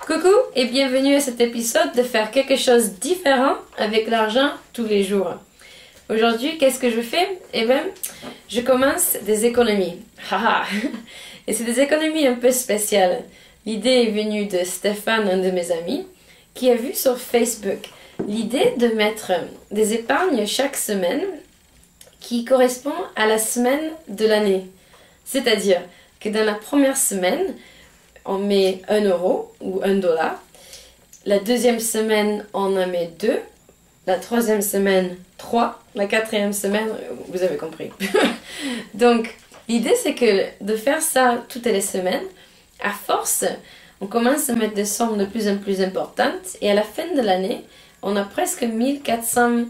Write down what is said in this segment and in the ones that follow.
Coucou et bienvenue à cet épisode de faire quelque chose de différent avec l'argent tous les jours. Aujourd'hui, qu'est-ce que je fais? Eh bien, je commence des économies. Haha. Et c'est des économies un peu spéciales. L'idée est venue de Stéphane, un de mes amis, qui a vu sur Facebook l'idée de mettre des épargnes chaque semaine qui correspond à la semaine de l'année. C'est-à-dire que dans la première semaine, on met 1 euro ou 1 dollar. La deuxième semaine, on en met 2. La troisième semaine, 3. La quatrième semaine, vous avez compris. Donc, l'idée, c'est que de faire ça toutes les semaines, à force, on commence à mettre des sommes de plus en plus importantes. Et à la fin de l'année, on a presque 1400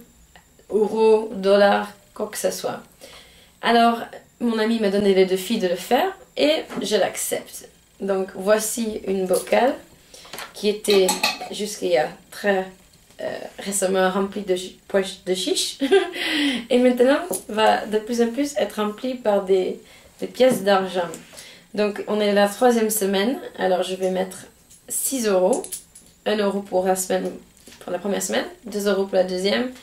euros, dollars, quoi que ce soit. Alors, mon ami m'a donné le défi de le faire et je l'accepte. Donc, voici une bocale qui était jusqu'il y a très récemment remplie de poches de chiches et maintenant va de plus en plus être remplie par des pièces d'argent. Donc, on est la troisième semaine, alors je vais mettre 6 euros, 1 euro pour la semaine, pour la première semaine, 2 euros pour la deuxième,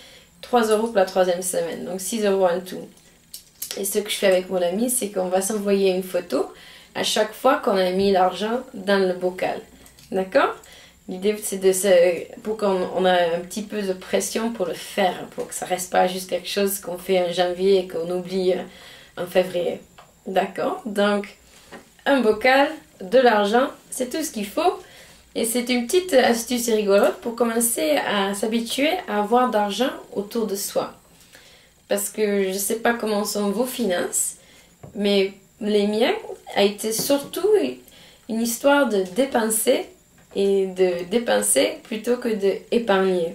3 euros pour la troisième semaine, donc 6 euros en tout. Et ce que je fais avec mon ami, c'est qu'on va s'envoyer une photo à chaque fois qu'on a mis l'argent dans le bocal. D'accord? L'idée, c'est pour qu'on a un petit peu de pression pour le faire, pour que ça reste pas juste quelque chose qu'on fait en janvier et qu'on oublie en février. D'accord? Donc, un bocal, de l'argent, c'est tout ce qu'il faut. Et c'est une petite astuce rigolote pour commencer à s'habituer à avoir d'argent autour de soi. Parce que je ne sais pas comment sont vos finances, mais les miens a été surtout une histoire de dépenser et de dépenser plutôt que d'épargner.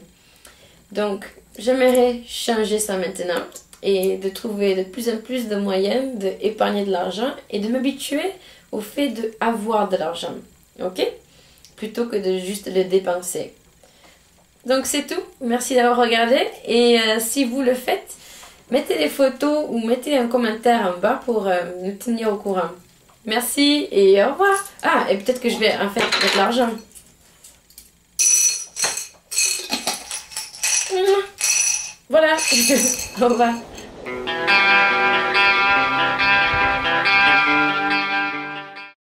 Donc, j'aimerais changer ça maintenant et de trouver de plus en plus de moyens d'épargner de l'argent et de m'habituer au fait d'avoir de l'argent, ok? Plutôt que de juste le dépenser. Donc, c'est tout. Merci d'avoir regardé et si vous le faites, mettez des photos ou mettez un commentaire en bas pour nous tenir au courant. Merci et au revoir. Ah, et peut-être que je vais en fait mettre l'argent. Voilà. Au revoir.